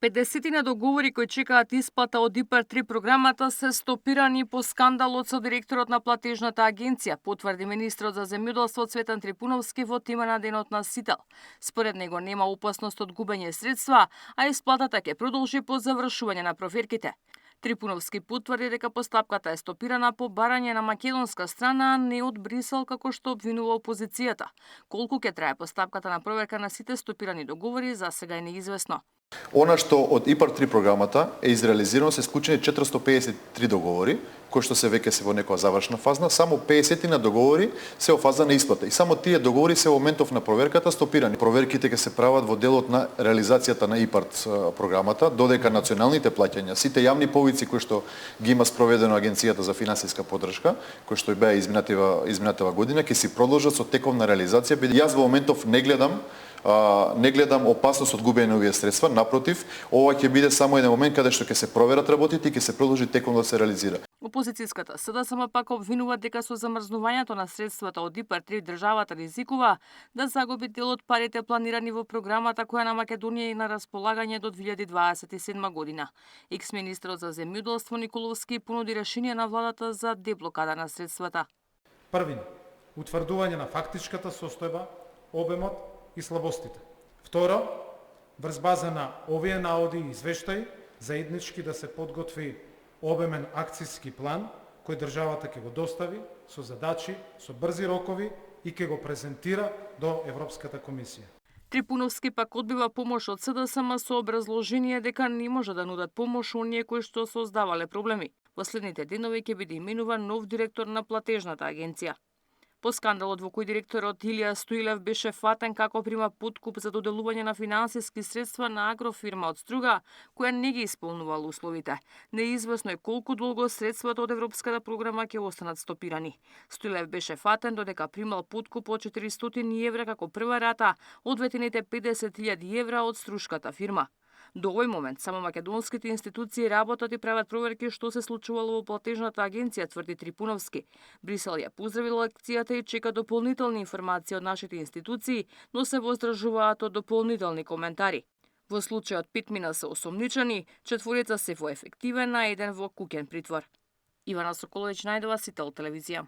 50 договори кои чекаат исплата од ИПАР-3 програмата се стопирани по скандалот со директорот на платежната агенција, потврди министрот за земјоделство Цветан Трипуновски во тема на денот на Сител. Според него нема опасност од губење средства, а исплатата ќе продолжи по завршување на проверките. Трипуновски потврди дека постапката е стопирана по барање на македонска страна, а не од Брисел како што обвинува опозицијата. Колку ќе трае постапката на проверка на сите стопирани договори, засега е неизвестно. Она што од ИПАР-3 програмата е изреализирано се склучени 453 договори, кои што се веќе се во некоја завршна фаза, само 50 на договори се во фаза на исплата. И само тие договори се во моментов на проверката стопирани. Проверките ќе се прават во делот на реализацијата на ИПАР програмата, додека националните плаќања, сите јавни повици кои што ги има спроведено Агенцијата за финансиска поддршка, кои што беа изминатава година, ќе си продолжат со теков на реализација. Јас во моментов не гледам опасност од губење на овие средства, напротив, ова ќе биде само еден момент каде што ќе се проверат работите и ќе се продолжи теком да се реализира. Опозицијската СДСМ пак обвинува дека со замрзнувањето на средствата од ИПАР-3 државата ризикува да загуби дел од парите планирани во програмата која на Македонија е на располагање до 2027 година. Екс-министрот за земјоделство Николовски понуди решение на владата за деблокада на средствата. Првин, утврдување на фактичката состојба, обемот и слабостите. Второ, врз база на овие наоди и извештаи, заеднички да се подготви обемен акцијски план кој државата ќе го достави со задачи, со брзи рокови и ќе го презентира до Европската комисија. Трипуновски пак одбива помош од СДСМ со образложение дека не може да нудат помош оние кои што создавале проблеми. Во следните денови ќе биде именуван нов директор на платежната агенција. По скандалот во кој директорот Илија Стоилев беше фатен како прима подкуп за доделување на финансиски средства на агрофирма од Струга, која не ги исполнувала условите. Неизвестно е колку долго средствата од Европската програма ќе останат стопирани. Стоилев беше фатен додека примал подкуп од 400 евра како прва рата од ветените 50.000 евра од струшката фирма. До овој момент само македонските институции работат и прават проверки што се случувало во платежната агенција, тврди Трипуновски. Брисел ја поздравил акцијата и чека дополнителни информации од нашите институции, но се воздржуваат од дополнителни коментари. Во случајот 5 мина се осомничени, 4 се во ефективен, а 1 во куќен притвор. Ивана Соколовиќ најдова, Сител телевизија.